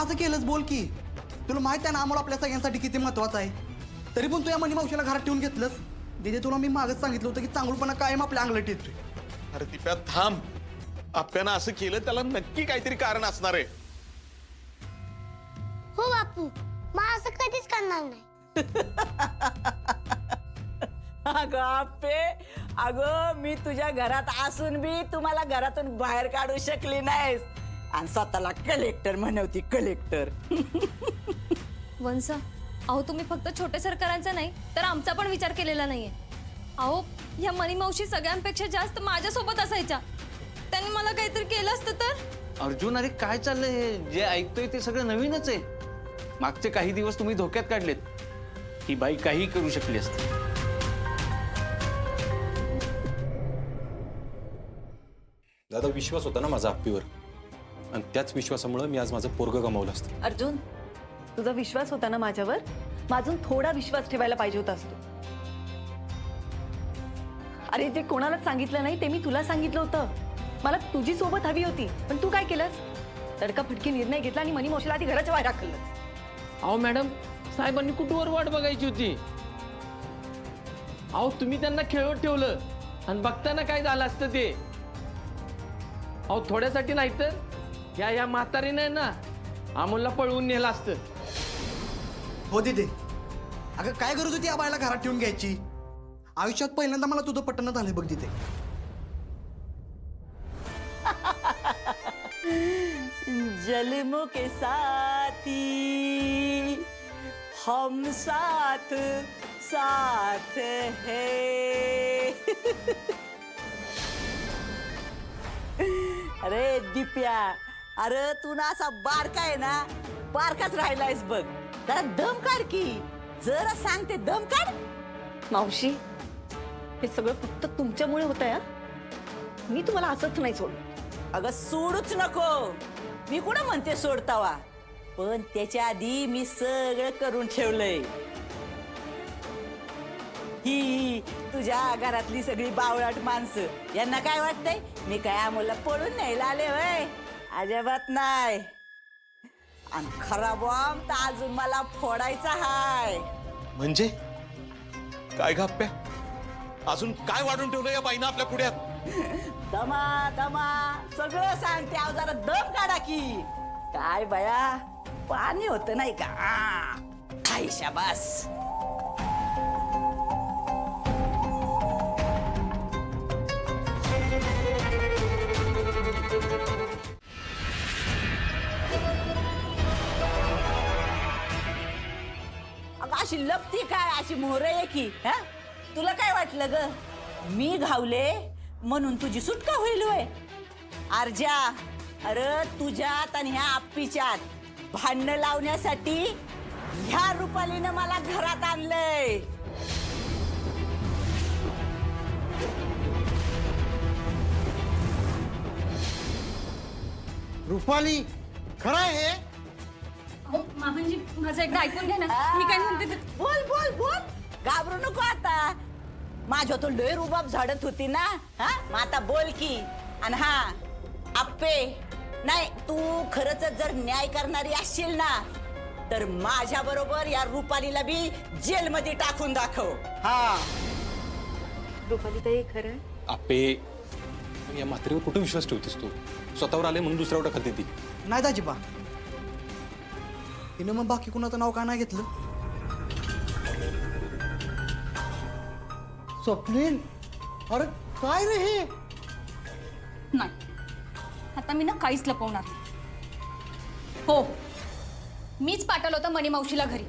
असं केलंच बोल की. तुला माहित आहे ना अमोल आपल्या सगळ्यांसाठी किती महत्वाचा आहे. तरी पण तू या मनी मावशीला घरात ठेवून घेतलंस. दिदे तुला मी मागच सांगितलं होतं की चांगलपणा कायम आपल्या अंगलट येतोय. अरे दिप्या थांब. आप्यानं असं केलं त्याला नक्की काहीतरी कारण असणार आहे. हो बापू, मग असं कधीच करणार नाही. अगं आप्पे, अगं मी तुझ्या घरात असून बी तुम्हाला घरातून बाहेर काढू शकली नाहीस आणि स्वतःला कलेक्टर म्हणवती कलेक्टर. वंसा, अहो तुम्ही फक्त छोटे सरकारांचा नाही तर आमचा पण विचार केलेला नाहीये. अहो ह्या मनी मावशी सगळ्यांपेक्षा जास्त माझ्यासोबत असायच्या. त्यांनी मला काहीतरी केलं असतं तर. अर्जुन, अरे काय चाललंय हे? जे ऐकतोय ते सगळं नवीनच आहे. मागचे काही दिवस तुम्ही धोक्यात काढलेत. ही बाई काही करू शकली असती. दादा, विश्वास होता ना माझा आप्पीवर, आणि त्याच विश्वासामुळे मी आज माझं पोरगं गमावलं असतं. अर्जुन, तुझा विश्वास होता ना माझ्यावर, माझून थोडा विश्वास ठेवायला पाहिजे होतास तू. अरे ते कोणालाच सांगितलं नाही, ते मी तुला सांगितलं होतं. मला तुझी सोबत हवी होती, पण तू काय केलंस? तडकाफटकी निर्णय घेतला आणि मनी मावशीला आधी घराच्या बाहेर हाकललं. अहो मॅडम, साहेबांनी कुठवर वाट बघायची होती? अहो तुम्ही त्यांना खेळवत ठेवलं आणि बघताना काय झालं असतं ते. अहो थोड्यासाठी नाही तर या म्हातारीने ना अमोलला पळवून नेलं असतं. हो दिदे, अगं काय गरज होती या बायला घरात ठेवून घ्यायची? आयुष्यात पहिल्यांदा मला तुझं पटणं झालंय बघ दिदे. जन्मों के साथी हम साथ साथ है. अरे दिप्या, अरे तू ना असा बारका आहे ना, बारकाच राहिलायस बघ. जरा दम काढ की, जरा सांगते दम काढ. मावशी, हे सगळं फक्त तुमच्यामुळे होतंय हा. मी तुम्हाला असंच नाही सोड. अगं सोडूच नको. मी कुठं म्हणते सोडतावा, पण त्याच्या आधी मी सगळं करून ठेवलंय. ही तुझ्या घरातली सगळी बावळाट माणसं यांना काय वाटतंय मी काय अमोलला पळून न्यायला आले वय? अजिबात नाही. आणि खरा बॉम्ब तर अजून मला फोडायचा हाय. म्हणजे काय ग आप्या? अजून काय वाढून ठेवलं या बाईनं आपल्या पुढ्यात? दमा दमा सगळं सांगते. अहो जरा दम काढा की. काय बया, पाणी होतं नाही का? हाय शाबास. अगं अशी लपती काय, अशी मोहर आहे की? हा, तुला काय वाटलं ग? मी घावले म्हणून तुझी सुटका होईल होय? अर्जा, अरे तुझ्यात आणि ह्या आप्पीच्यात भांडणं लावण्यासाठी ह्या रुपालीनं मला घरात आणलंय. रुपाली, खरं आहे? अहो मामांजी, माझं एकदा ऐकून घ्या ना. मी काय म्हणते ते. बोल बोल बोल, घाबरू नको आता. माझ्या तो लय रुबाब झाडत होती ना. हा, मग आता बोल की. आणि हा आप्पे, नाही तू खरंच जर न्याय करणारी असशील ना, तर माझ्या बरोबर या रुपालीला बी जेलमध्ये टाकून दाखव. हा, रुपाली ताई, खरं आहे? आप्पे, या म्हातारीवर कुठं विश्वास ठेवतेस तू? स्वतःवर आले म्हणून दुसऱ्यावर ढकलते ती. नाही दाजीबा, तिनं मग बाकी कुणाचं नाव का नाही घेतलं? स्वप्नील, अरे काय रे हे? नाही, आता मी ना काहीच लपवणार नाही. हो, मीच पाठवलं होतं मनी मावशीला घरी.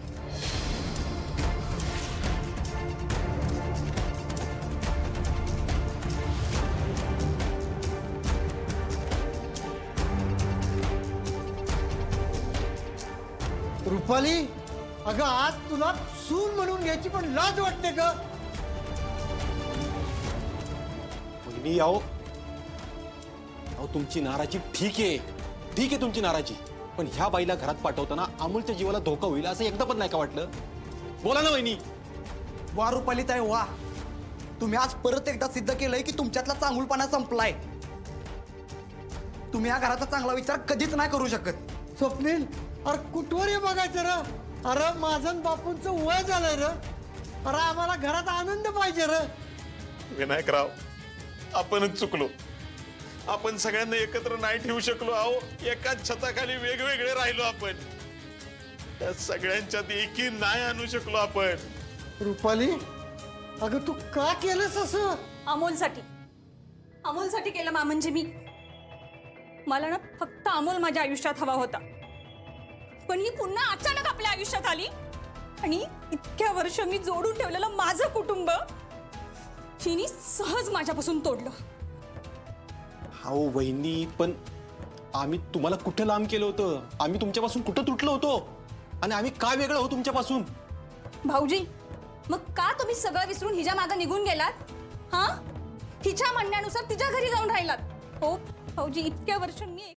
रुपाली, अगं आज तुला सून म्हणून घ्यायची पण लाज वाटते का? मी अहो तुमची नाराजी ठीक आहे, ठीक आहे तुमची नाराजी, पण ह्या बाईला घरात पाठवताना अमोलच्या जीवाला धोका होईल असं एकदा पण नाही का वाटलं? बोला ना वहिनी. वा रुपाली ताई वा, तुम्ही आज परत एकदा सिद्ध केलंय की तुमच्यातला चांगुलपणा संपलाय. तुम्ही या घराचा चांगला विचार कधीच नाही करू शकत. स्वप्नील, अरे कुठवर हे बघायचं र? अरे माझं आणि बापूंचं वय झालंय र. अरे आम्हाला घरात आनंद पाहिजे र. विनायकराव, आपणच चुकलो. आपण सगळ्यांना एकत्र नाही ठेवू शकलो. अहो, एकाच छताखाली वेगवेगळे राहिलो आपण. त्या सगळ्यांच्यात एकी नाही आणू शकलो आपण. रुपाली, अगं तू का केलंस असं? अमोलसाठी केलं मामंजी मी. मला ना फक्त अमोल माझ्या आयुष्यात हवा होता, पण ही पुन्हा अचानक आपल्या आयुष्यात आली आणि इतक्या वर्ष मी जोडून ठेवलेलं माझं कुटुंब हिने सहज माझ्यापासून तोडलं. हो वहिनी, पण आम्ही तुम्हाला कुठं लांब केलं होतं? आम्ही तुमच्यापासून कुठं तुटलो होतो? आणि आम्ही काय वेगळं हो तुमच्यापासून? भाऊजी, मग का तुम्ही सगळं विसरून हिच्या मागं निघून गेलात? हा, हिच्या म्हणण्यानुसार तिच्या घरी जाऊन राहिलात. हो भाऊजी, इतक्या वर्ष मी